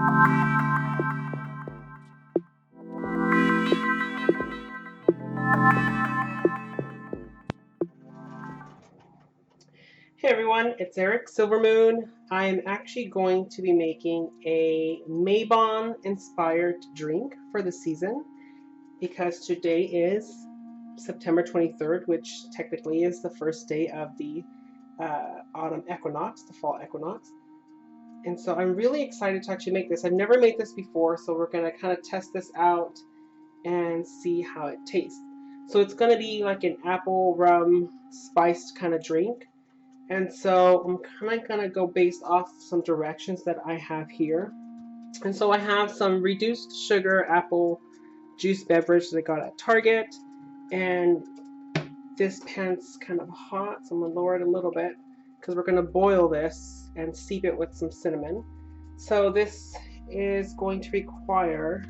Hey everyone, it's Eric Silvermoon. I am actually going to be making a Mabon inspired drink for the season because today is September 23rd, which technically is the first day of the autumn equinox, the fall equinox. And so I'm really excited to actually make this. I've never made this before, so we're going to kind of test this out and see how it tastes. So it's going to be like an apple rum spiced kind of drink. And so I'm kind of going to go based off some directions that I have here. And so I have some reduced sugar apple juice beverage that I got at Target. And this pan's kind of hot, so I'm going to lower it a little bit because we're going to boil this and steep it with some cinnamon. So this is going to require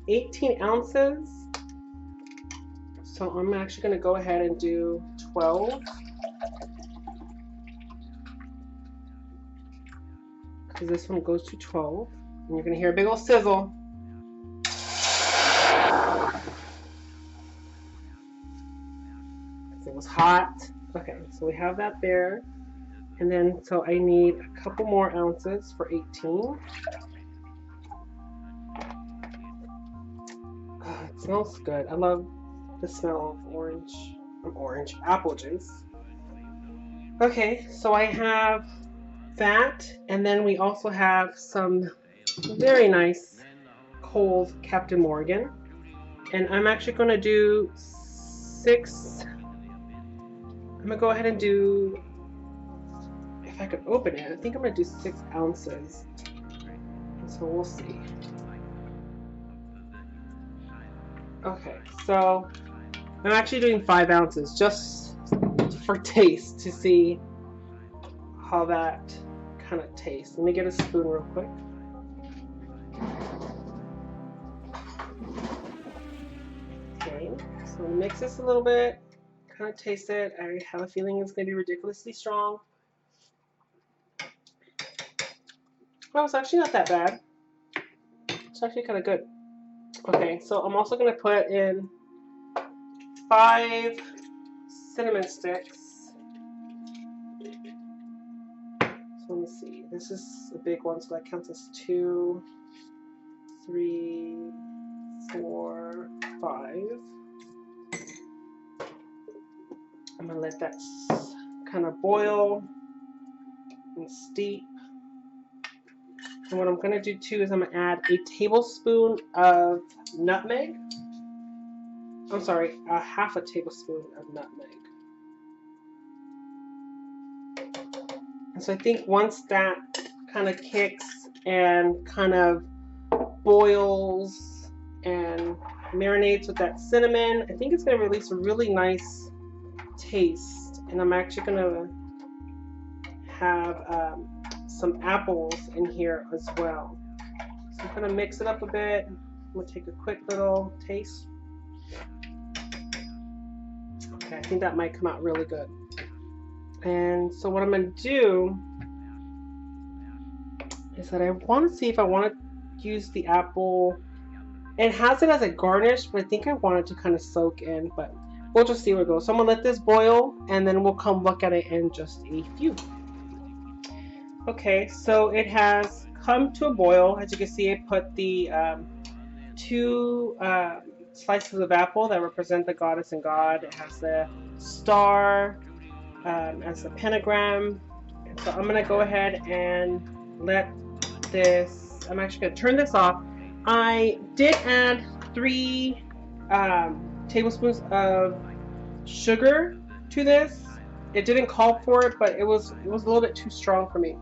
18 ounces. So I'm actually going to go ahead and do 12. Because this one goes to 12. And you're going to hear a big old sizzle. It was hot. Okay, so we have that there. And then, so I need a couple more ounces for 18. Oh, it smells good. I love the smell of apple juice. Okay, so I have that, and then we also have some very nice cold Captain Morgan, and I'm actually going to do 6. I'm going to go ahead and do, if I could open it, I think I'm going to do 6 ounces, so we'll see. Okay, so I'm actually doing 5 ounces just for taste to see how that kind of tastes. Let me get a spoon real quick. Okay, so mix this a little bit, kind of taste it. I have a feeling it's going to be ridiculously strong. Well, it's actually not that bad. It's actually kind of good. Okay, so I'm also going to put in 5 cinnamon sticks. So let me see. This is a big one, so that counts as 2, 3, 4, 5. I'm going to let that kind of boil and steep. And what I'm going to do too is I'm going to add a tablespoon of nutmeg. I'm sorry, a half a tablespoon of nutmeg. And so I think once that kind of kicks and kind of boils and marinates with that cinnamon, I think it's going to release a really nice taste. And I'm actually going to have some apples in here as well. So I'm going to mix it up a bit. I'm going to take a quick little taste. Okay, I think that might come out really good. And so what I'm going to do is that I want to see if I want to use the apple. It has it as a garnish, but I think I want it to kind of soak in, but we'll just see where it goes. So I'm going to let this boil, and then we'll come look at it in just a few. Okay, so it has come to a boil. As you can see, I put the 2 slices of apple that represent the goddess and god. It has the star as a pentagram. And so I'm going to go ahead and let this, I'm actually going to turn this off. I did add 3 tablespoons of sugar to this. It didn't call for it, but it was a little bit too strong for me.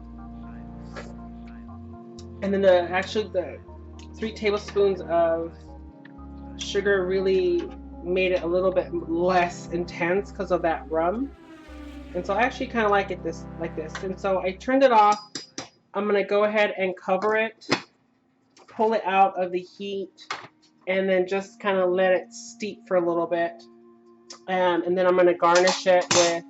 And then the 3 tablespoons of sugar really made it a little bit less intense because of that rum. And so I actually kind of like it like this. And so I turned it off. I'm going to go ahead and cover it, pull it out of the heat, and then just kind of let it steep for a little bit. And then I'm going to garnish it with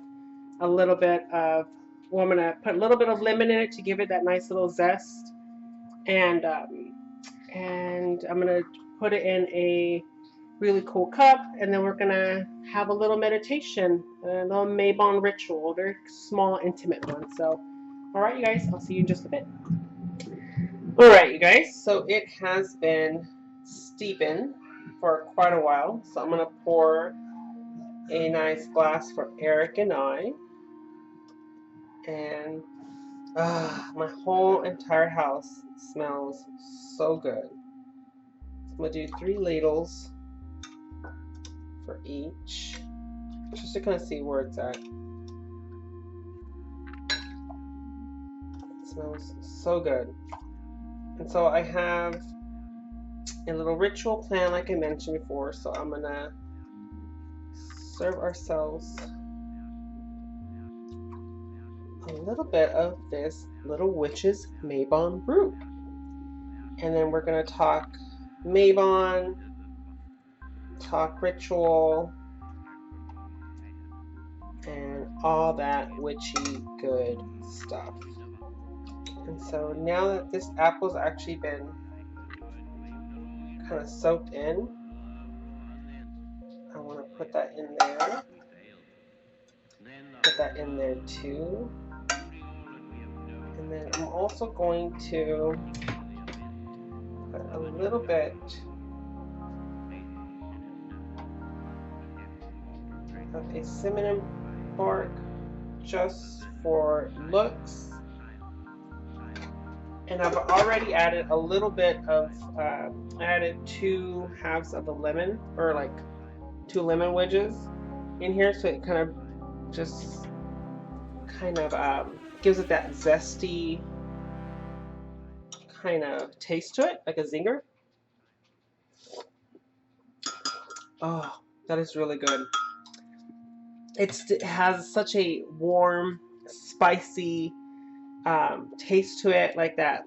a little bit of, well, I'm going to put a little bit of lemon in it to give it that nice little zest. and I'm gonna put it in a really cool cup, and then we're gonna have a little meditation, a little Mabon ritual, a very small, intimate one. So, all right, you guys, I'll see you in just a bit. All right, you guys, so it has been steeping for quite a while, so I'm gonna pour a nice glass for Eric and I, and my whole entire house smells so good. I'm gonna do 3 ladles for each, just to kind of see where it's at. It smells so good. And so I have a little ritual plan like I mentioned before, so I'm gonna serve ourselves a little bit of this little witch's Mabon brew. And then we're gonna talk Mabon, talk ritual, and all that witchy good stuff. And so now that this apple's actually been kind of soaked in, I want to put that in there. Put that in there too. And then I'm also going to put a little bit of a cinnamon bark just for looks. And I've already added a little bit of, I added 2 halves of the lemon, or like 2 lemon wedges in here, so it kind of just gives it that zesty kind of taste to it, like a zinger. Oh, that is really good. It has such a warm, spicy taste to it, like that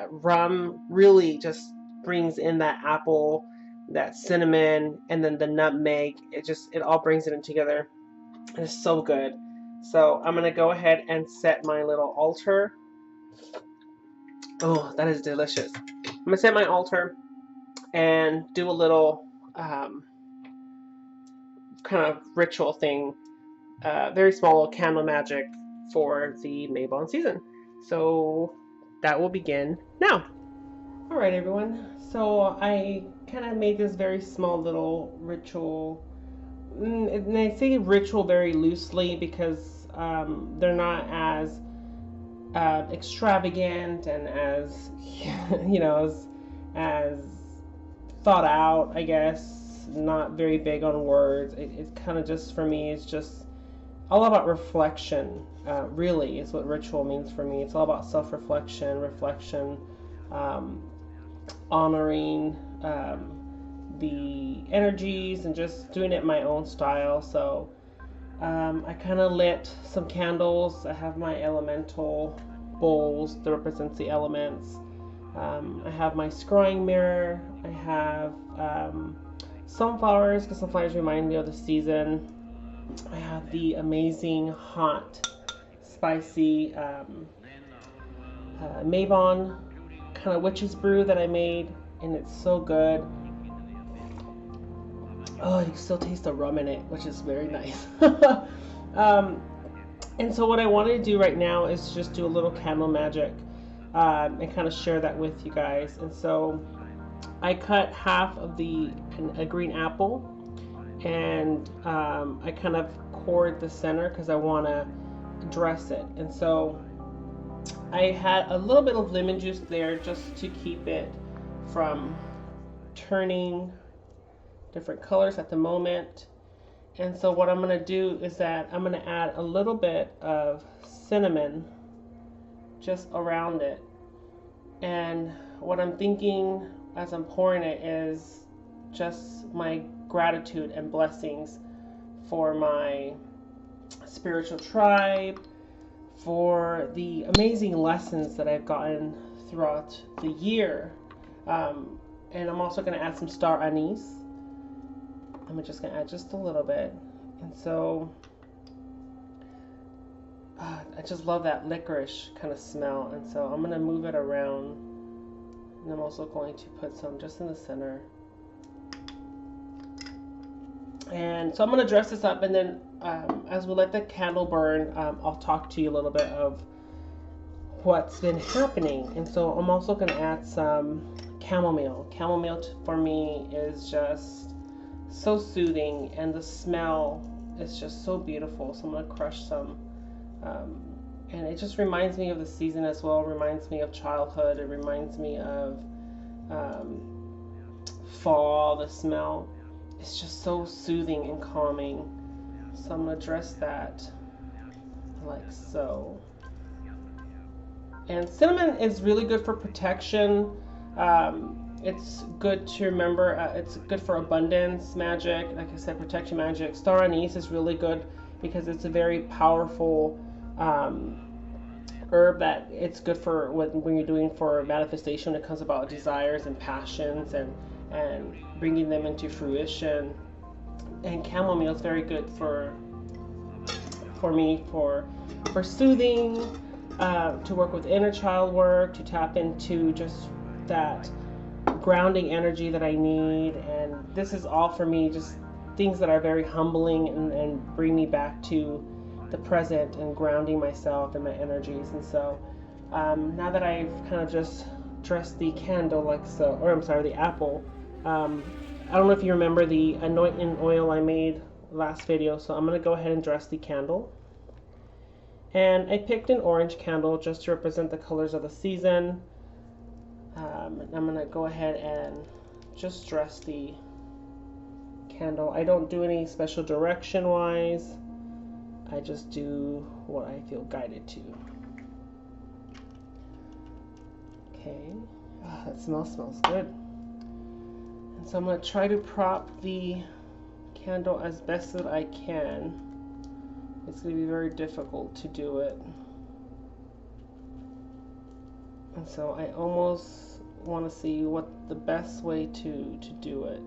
rum really just brings in that apple, that cinnamon, and then the nutmeg. It all brings it in together. It's so good. So I'm gonna go ahead and set my little altar. Oh, that is delicious. I'm gonna set my altar and do a little kind of ritual thing, very small little candle magic for the Mabon season. So that will begin now. All right, everyone. So I kind of made this very small little ritual. And I say ritual very loosely because they're not as extravagant and as as thought out, I guess. Not very big on words. It's kind of just, for me, it's just all about reflection. Really, is what ritual means for me. It's all about self-reflection, reflection, honoring the energies, and just doing it in my own style. So I kind of lit some candles. I have my elemental bowls that represents the elements. I have my scrying mirror. I have sunflowers, because sunflowers remind me of the season. I have the amazing hot, spicy Mabon kind of witch's brew that I made, and it's so good. Oh, you can still taste the rum in it, which is very nice. And so what I want to do right now is just do a little candle magic and kind of share that with you guys. And so I cut half of a green apple, and I kind of cored the center because I want to dress it. And so I had a little bit of lemon juice there just to keep it from turning different colors at the moment. And so what I'm going to do is that I'm going to add a little bit of cinnamon just around it. And what I'm thinking as I'm pouring it is just my gratitude and blessings for my spiritual tribe, for the amazing lessons that I've gotten throughout the year. And I'm also going to add some star anise. I'm just going to add just a little bit. And so I just love that licorice kind of smell. And so I'm going to move it around And I'm also going to put some just in the center. And so I'm going to dress this up, and then as we let the candle burn, I'll talk to you a little bit of what's been happening. And so I'm also going to add some chamomile. Chamomile for me is just so soothing, and the smell is just so beautiful. So I'm going to crush some. And it just reminds me of the season as well. It reminds me of childhood. It reminds me of fall, the smell. It's just so soothing and calming. So I'm going to dress that like so. And cinnamon is really good for protection. It's good to remember. It's good for abundance magic. Like I said, protection magic. Star anise is really good because it's a very powerful herb that it's good for when you're doing for manifestation. It comes about desires and passions and bringing them into fruition. And chamomile is very good for me for soothing, to work with inner child work, to tap into just that grounding energy that I need. And this is all for me just things that are very humbling and bring me back to the present and grounding myself and my energies. And so now that I've kind of just dressed the candle like so, or I'm sorry, the apple, I don't know if you remember the anointing oil I made last video, so I'm going to go ahead and dress the candle. And I picked an orange candle just to represent the colors of the season. I'm going to go ahead and just dress the candle. I don't do any special direction wise. I just do what I feel guided to. Okay, that smells good. And so I'm going to try to prop the candle as best that I can. It's going to be very difficult to do it. And so I almost want to see what the best way to do it.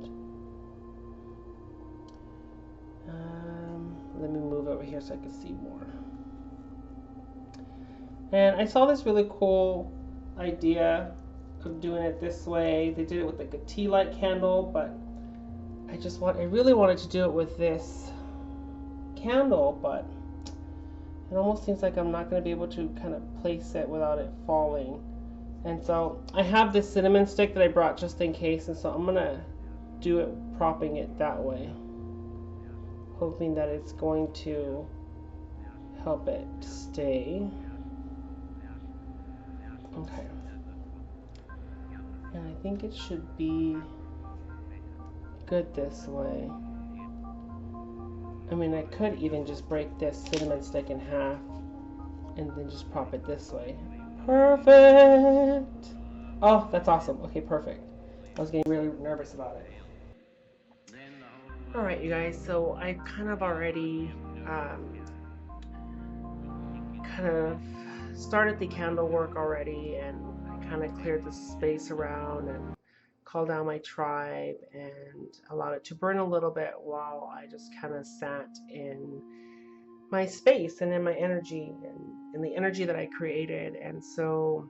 Let me move over here so I can see more. And I saw this really cool idea of doing it this way. They did it with like a tea light candle, but I really wanted to do it with this candle, but it almost seems like I'm not going to be able to kind of place it without it falling. And so I have this cinnamon stick that I brought just in case, and so I'm going to do it propping it that way, hoping that it's going to help it stay. Okay. And I think it should be good this way. I mean, I could even just break this cinnamon stick in half and then just prop it this way. Perfect! Oh, that's awesome. Okay, perfect. I was getting really nervous about it. Alright, you guys, so I kind of already kind of started the candle work already, and I kind of cleared the space around and called down my tribe and allowed it to burn a little bit while I just kind of sat in my space and in my energy and in the energy that I created. And so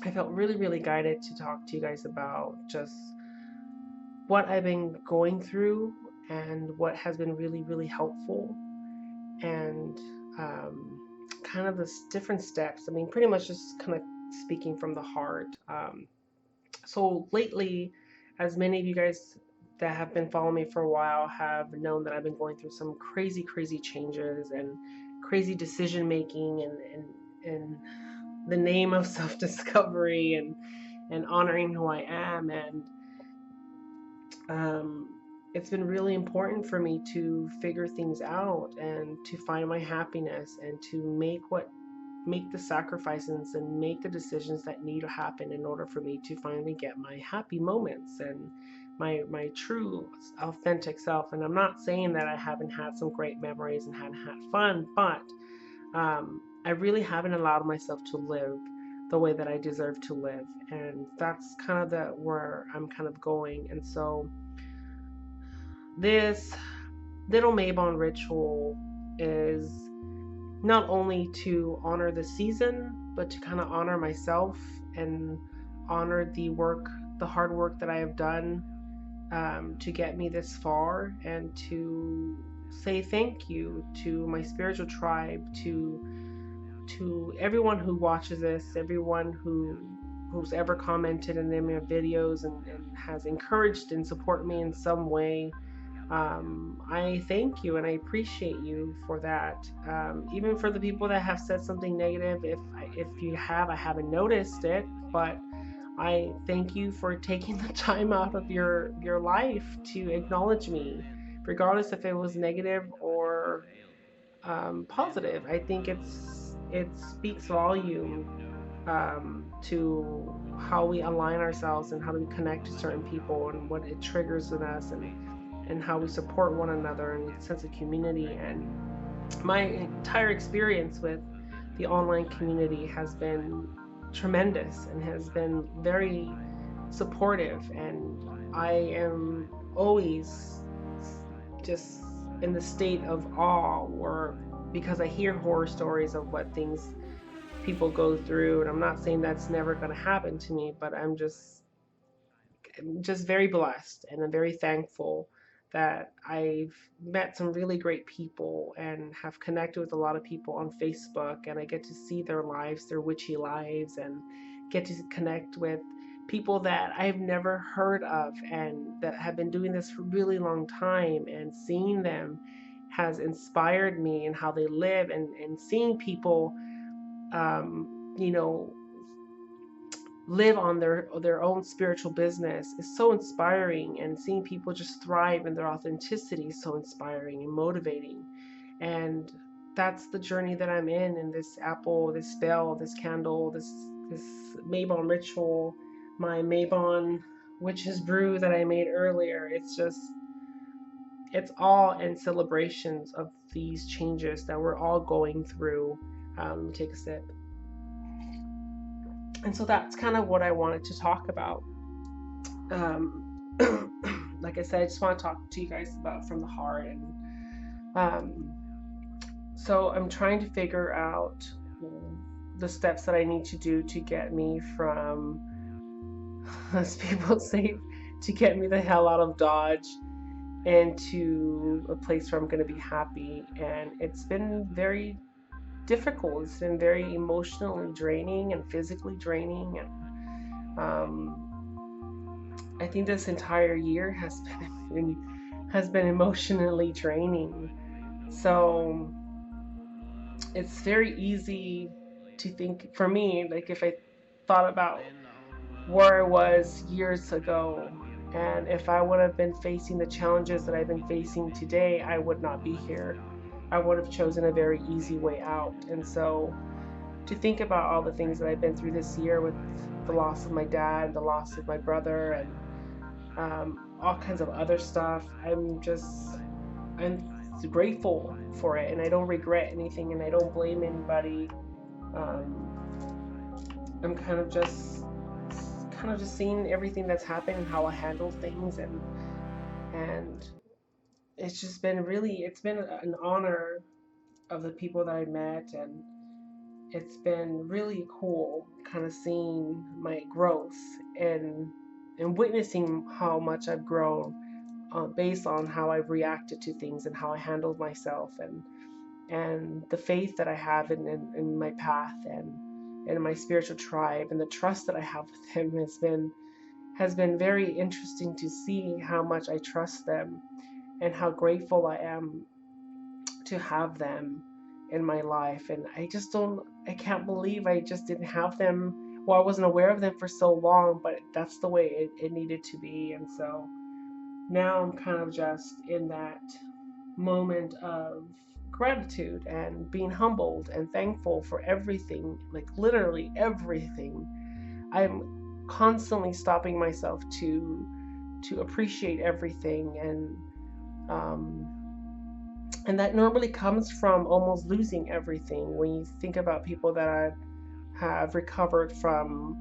I felt really, really guided to talk to you guys about just what I've been going through and what has been really, really helpful, and kind of the different steps. I mean, pretty much just kind of speaking from the heart. So lately, as many of you guys that have been following me for a while have known that I've been going through some crazy changes and crazy decision making and the name of self-discovery and honoring who I am. And it's been really important for me to figure things out and to find my happiness and to make the sacrifices and make the decisions that need to happen in order for me to finally get my happy moments and my true authentic self. And I'm not saying that I haven't had some great memories and hadn't had fun, but I really haven't allowed myself to live the way that I deserve to live. And that's kind of where I'm kind of going. And so this little Mabon ritual is not only to honor the season, but to kind of honor myself and honor the hard work that I have done to get me this far, and to say thank you to my spiritual tribe, to everyone who watches this, everyone who's ever commented in any of my videos, and has encouraged and supported me in some way. I thank you and I appreciate you for that. Even for the people that have said something negative, if you have, I haven't noticed it, but I thank you for taking the time out of your life to acknowledge me, regardless if it was negative or positive. I think it speaks volume to how we align ourselves and how do we connect to certain people and what it triggers in us, and how we support one another and a sense of community. And my entire experience with the online community has been tremendous and has been very supportive, and I am always just in the state of awe, or because I hear horror stories of what things people go through, and I'm not saying that's never going to happen to me, but I'm just very blessed, and I'm very thankful that I've met some really great people and have connected with a lot of people on Facebook, and I get to see their lives, their witchy lives, and get to connect with people that I've never heard of and that have been doing this for a really long time, and seeing them has inspired me in how they live, and seeing people you know live on their own spiritual business is so inspiring, and seeing people just thrive in their authenticity is so inspiring and motivating. And that's the journey that I'm in this apple, this spell, this candle, this Mabon ritual, my Mabon witch's brew that I made earlier. It's all in celebrations of these changes that we're all going through. Let me take a sip. And so that's kind of what I wanted to talk about. Like I said, I just want to talk to you guys about from the heart. And so I'm trying to figure out the steps that I need to do to get me from, as people say, to get me the hell out of Dodge into a place where I'm going to be happy. And it's been very difficult. It's been very emotionally draining and physically draining. And I think this entire year has been emotionally draining. So it's very easy to think, for me, like if I thought about where I was years ago, and if I would have been facing the challenges that I've been facing today, I would not be here. I would have chosen a very easy way out. And so to think about all the things that I've been through this year, with the loss of my dad, the loss of my brother, and all kinds of other stuff, I'm grateful for it, and I don't regret anything, and I don't blame anybody. I'm kind of just seeing everything that's happened and how I handle things, and it's been an honor of the people that I met, and it's been really cool kind of seeing my growth, and witnessing how much I've grown based on how I've reacted to things and how I handled myself, and the faith that I have in my path, and in my spiritual tribe, and the trust that I have with them has been very interesting to see how much I trust them, and how grateful I am to have them in my life. And I can't believe I just didn't have them. Well, I wasn't aware of them for so long, but that's the way it needed to be. And so now I'm kind of just in that moment of gratitude and being humbled and thankful for everything, like literally everything. I'm constantly stopping myself to appreciate everything, and that normally comes from almost losing everything. When you think about people that have recovered from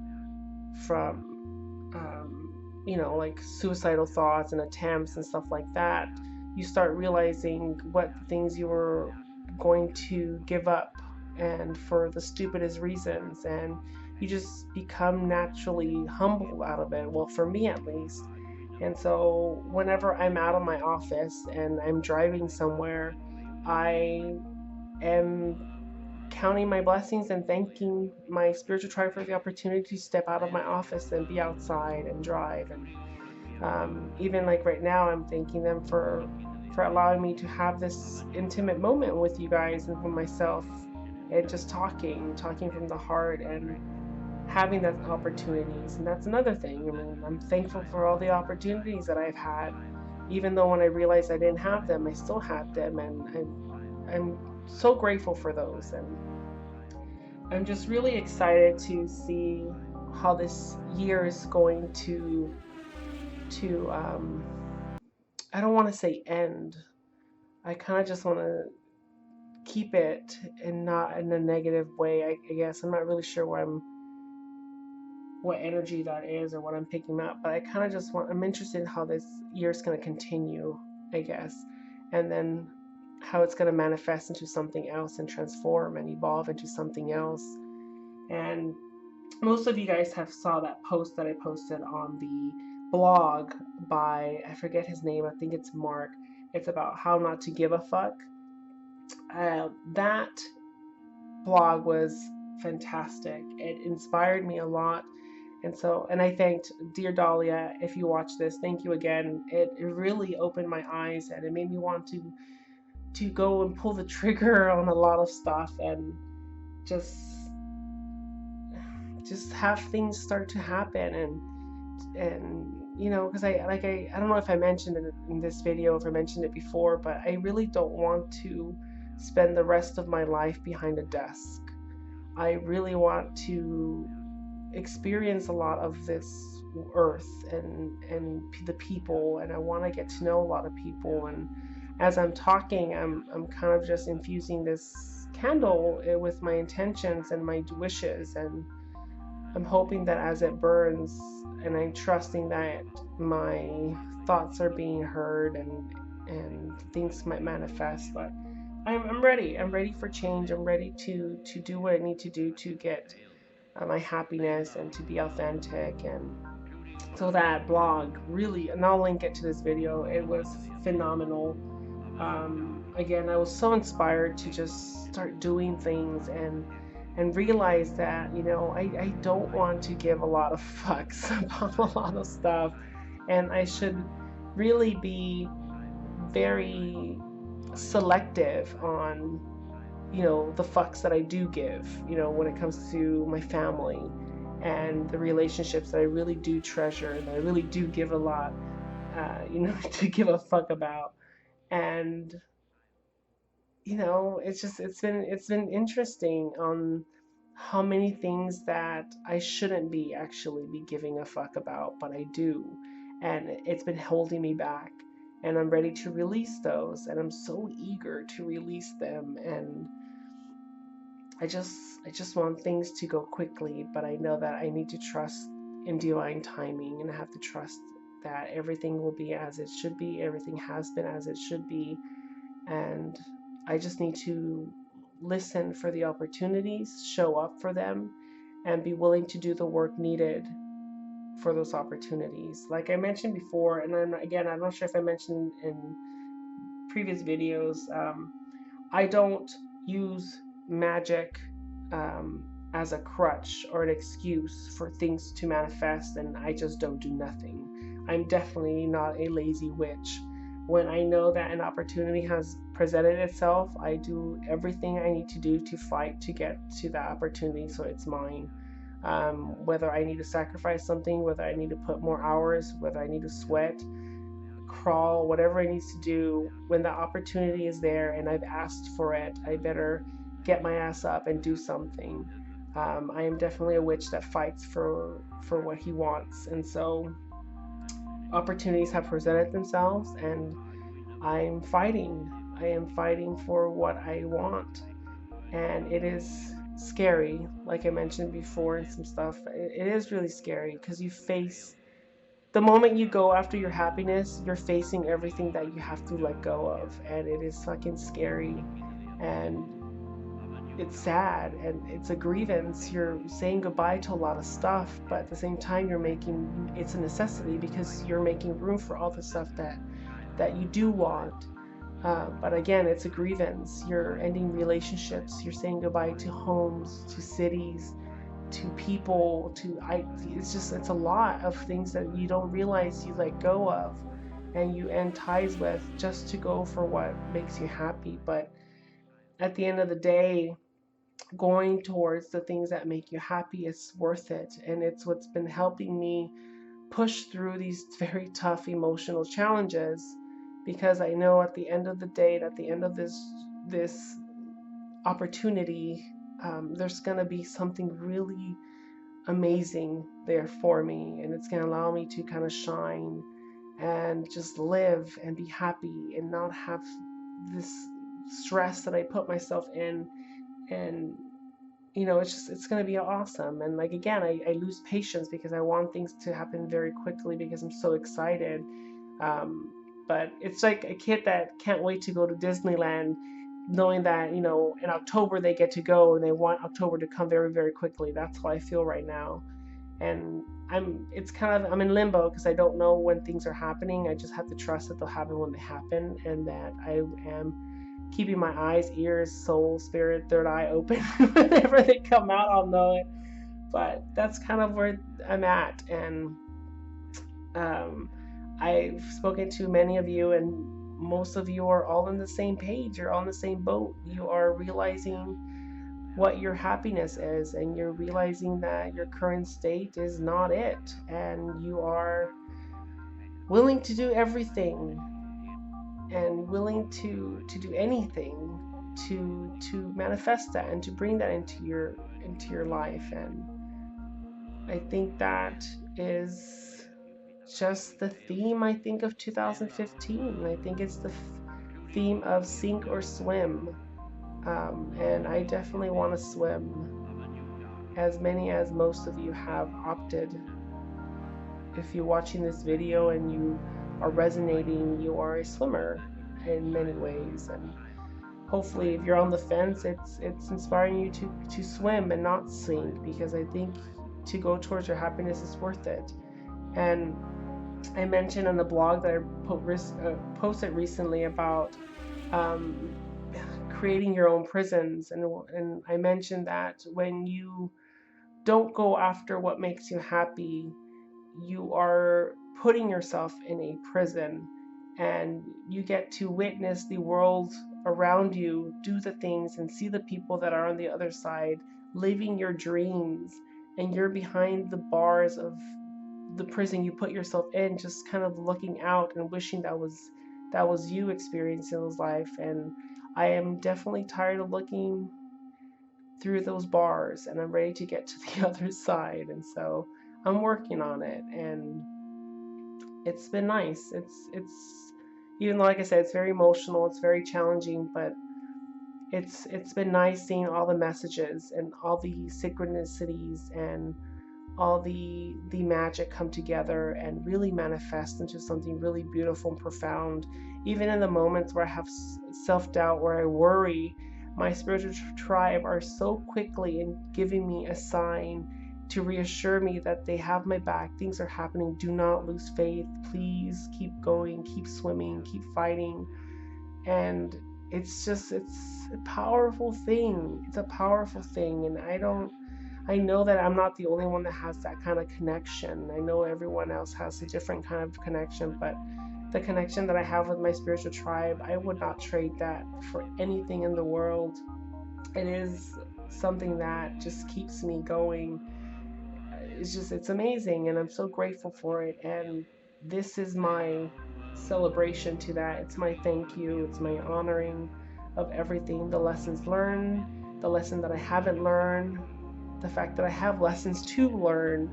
like suicidal thoughts and attempts and stuff like that, you start realizing what things you were going to give up, and for the stupidest reasons. And you just become naturally humble out of it. Well, for me at least. And so whenever I'm out of my office and I'm driving somewhere, I am counting my blessings and thanking my spiritual tribe for the opportunity to step out of my office and be outside and drive. And even like right now, I'm thanking them for allowing me to have this intimate moment with you guys and with myself, and just talking from the heart and having that opportunities. And that's another thing. I mean, I'm thankful for all the opportunities that I've had, even though when I realized I didn't have them, I still had them, and I'm so grateful for those. And I'm just really excited to see how this year is going to I don't want to say end. I kind of just want to keep it and not in a negative way. I guess I'm not really sure what energy that is or what I'm picking up, but I kind of just I'm interested in how this year is going to continue, I guess, and then how it's going to manifest into something else and transform and evolve into something else. And most of you guys have saw that post that I posted on the blog by, I forget his name, I think it's Mark. It's about how not to give a fuck. That blog was fantastic. It inspired me a lot. And I thanked dear Dahlia, if you watch this, thank you again. It really opened my eyes, and it made me want to go and pull the trigger on a lot of stuff, and just have things start to happen. And you know, because I don't know if I mentioned it in this video, if I mentioned it before, but I really don't want to spend the rest of my life behind a desk. I really want to experience a lot of this earth and the people, and I want to get to know a lot of people. And as I'm talking, I'm kind of just infusing this candle with my intentions and my wishes, and I'm hoping that as it burns, and I'm trusting that my thoughts are being heard, and things might manifest. But I'm ready. I'm ready for change. I'm ready to do what I need to do to get my happiness and to be authentic. And so that blog really, and I'll link it to this video, it was phenomenal. Again, I was so inspired to just start doing things and realize that, you know, I don't want to give a lot of fucks about a lot of stuff, and I should really be very selective on, you know, the fucks that I do give, you know, when it comes to my family and the relationships that I really do treasure, that I really do give a lot, you know, to give a fuck about. And you know, it's been interesting on how many things that I shouldn't be actually be giving a fuck about, but I do, and it's been holding me back. And I'm ready to release those, and I'm so eager to release them. And I just want things to go quickly, but I know that I need to trust in divine timing, and I have to trust that everything will be as it should be, everything has been as it should be. And I just need to listen for the opportunities, show up for them, and be willing to do the work needed for those opportunities. Like I mentioned before, and then again, I'm not sure if I mentioned in previous videos, I don't use magic as a crutch or an excuse for things to manifest, and I just don't do nothing. I'm definitely not a lazy witch. When I know that an opportunity has presented itself, I do everything I need to do to fight to get to that opportunity so it's mine. Whether I need to sacrifice something, whether I need to put more hours, whether I need to sweat, crawl, whatever I need to do, when the opportunity is there and I've asked for it, I better get my ass up and do something. I am definitely a witch that fights for what he wants, and so opportunities have presented themselves, and I'm fighting. I am fighting for what I want, and it is scary. Like I mentioned before, and some stuff. It is really scary because you face the moment you go after your happiness, you're facing everything that you have to let go of, and it is fucking scary. And it's sad and it's a grievance. You're saying goodbye to a lot of stuff, but at the same time it's a necessity because you're making room for all the stuff that you do want. But again, it's a grievance. You're ending relationships. You're saying goodbye to homes, to cities, to people, it's a lot of things that you don't realize you let go of and you end ties with just to go for what makes you happy. But at the end of the day, going towards the things that make you happy is worth it. And it's what's been helping me push through these very tough emotional challenges, because I know at the end of the day, at the end of this opportunity, there's going to be something really amazing there for me, and it's going to allow me to kind of shine and just live and be happy and not have this stress that I put myself in. And it's going to be awesome. And like, again, I lose patience because I want things to happen very quickly because I'm so excited. But it's like a kid that can't wait to go to Disneyland, knowing that, in October they get to go and they want October to come very, very quickly. That's how I feel right now. And I'm in limbo because I don't know when things are happening. I just have to trust that they'll happen when they happen, and that I am keeping my eyes, ears, soul, spirit, third eye open. Whenever they come out, I'll know it. But that's kind of where I'm at. And I've spoken to many of you, and most of you are all on the same page. You're on the same boat. You are realizing what your happiness is, and you're realizing that your current state is not it. And you are willing to do everything and willing to do anything to manifest that and to bring that into your life. And I think that is just the theme, I think, of 2015. I think it's the theme of sink or swim. And I definitely want to swim, as many as most of you have opted. If you're watching this video and you are resonating, you are a swimmer in many ways. And hopefully, if you're on the fence, it's inspiring you to swim and not sink, because I think to go towards your happiness is worth it. And I mentioned on the blog that I posted recently about creating your own prisons, and I mentioned that when you don't go after what makes you happy, you are putting yourself in a prison, and you get to witness the world around you do the things and see the people that are on the other side living your dreams, and you're behind the bars of the prison you put yourself in, just kind of looking out and wishing that was you experiencing those life. And I am definitely tired of looking through those bars, and I'm ready to get to the other side. And so I'm working on it, and it's been nice. It's even though, like I said, it's very emotional, it's very challenging, but it's been nice seeing all the messages and all the synchronicities and all the magic come together and really manifest into something really beautiful and profound. Even in the moments where I have self-doubt, where I worry, my spiritual tribe are so quickly in giving me a sign to reassure me that they have my back. Things are happening. Do not lose faith. Please keep going, keep swimming, keep fighting. And it's a powerful thing. It's a powerful thing. And I know that I'm not the only one that has that kind of connection. I know everyone else has a different kind of connection, but the connection that I have with my spiritual tribe, I would not trade that for anything in the world. It is something that just keeps me going. It's amazing, and I'm so grateful for it. And this is my celebration to that. It's my thank you. It's my honoring of everything, the lessons learned, the lesson that I haven't learned, the fact that I have lessons to learn.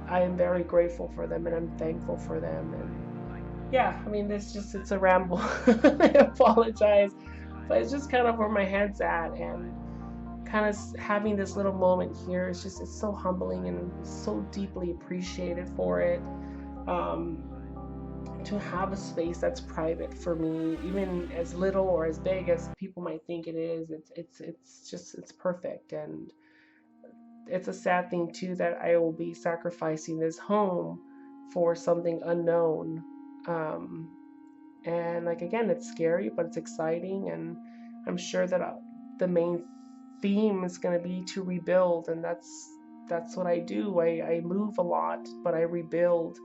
I am very grateful for them, and I'm thankful for them. And yeah, I mean, it's a ramble. I apologize, but it's just kind of where my head's at, and kind of having this little moment here is it's so humbling, and I'm so deeply appreciated for it. to have a space that's private for me, even as little or as big as people might think it is. It's perfect. And it's a sad thing too that I will be sacrificing this home for something unknown. Um, and like again, it's scary, but it's exciting, and I'm sure that the main theme is going to be to rebuild, and that's what I do. I move a lot, but I rebuild,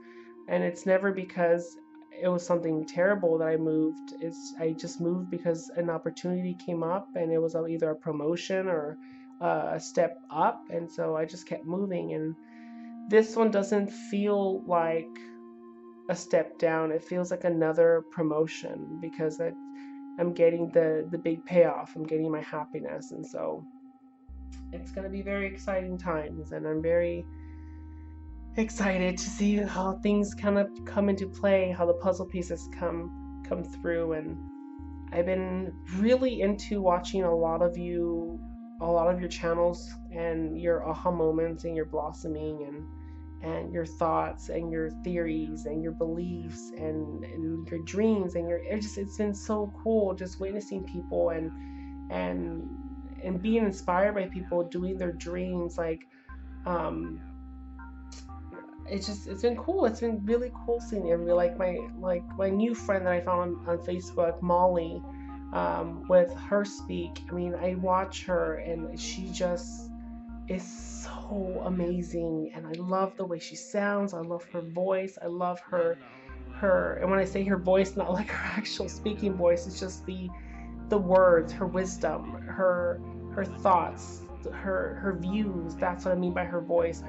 and it's never because it was something terrible that I moved. I just moved because an opportunity came up, and it was either a promotion or a step up, and so I just kept moving. And this one doesn't feel like a step down. It feels like another promotion because I'm getting the big payoff. I'm getting my happiness, and so it's going to be very exciting times, and I'm very excited to see how things kind of come into play, how the puzzle pieces come through. And I've been really into watching a lot of your channels and your aha moments and your blossoming and your thoughts and your theories and your beliefs and your dreams and it's been so cool just witnessing people and and being inspired by people doing their dreams. Like um it's been cool. It's been really cool seeing everybody. Like my new friend that I found on Facebook, Molly, with her speak. I mean, I watch her and she just is so amazing, and I love the way she sounds. I love her voice. I love her, and when I say her voice, not like her actual speaking voice, it's just the words, her wisdom, her thoughts, her views. That's what I mean by her voice.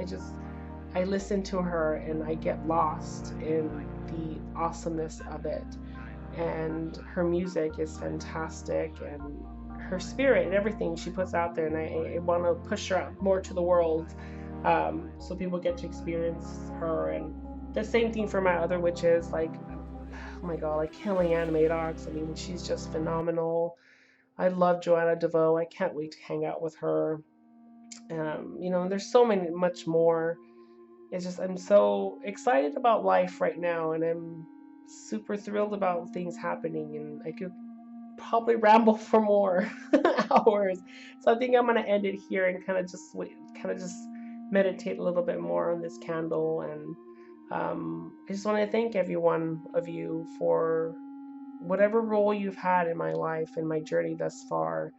I listen to her and I get lost in the awesomeness of it. And her music is fantastic, and her spirit and everything she puts out there. And I want to push her out more to the world, so people get to experience her. And the same thing for my other witches, like, oh my god, like Kellyanne Maddox. I mean, she's just phenomenal. I love Joanna DeVoe. I can't wait to hang out with her. And there's so much more. It's just I'm so excited about life right now, and I'm super thrilled about things happening, and I could probably ramble for more hours. So I think I'm gonna end it here and kind of just meditate a little bit more on this candle. And I just want to thank every one of you for whatever role you've had in my life and my journey thus far.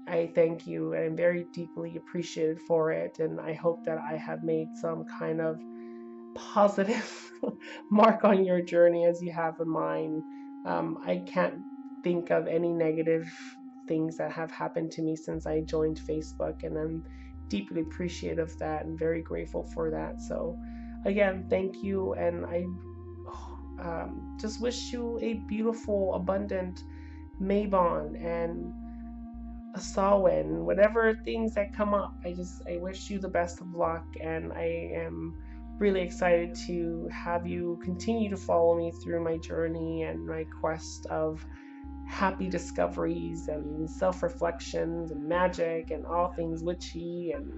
I thank you, and I'm very deeply appreciated for it. And I hope that I have made some kind of positive mark on your journey as you have in mine. I can't think of any negative things that have happened to me since I joined Facebook, and I'm deeply appreciative of that and very grateful for that. So, again, thank you, and I just wish you a beautiful, abundant Mabon and a Samhain, whatever things that come up. I wish you the best of luck, and I am really excited to have you continue to follow me through my journey and my quest of happy discoveries and self-reflections and magic and all things witchy and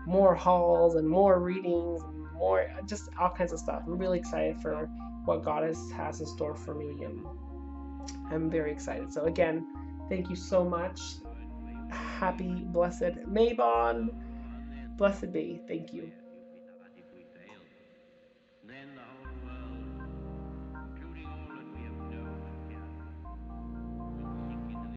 more hauls and more readings and more just all kinds of stuff. I'm really excited for what God has in store for me, and I'm very excited. So again, thank you so much. Happy, blessed Mabon. Blessed be. Thank you.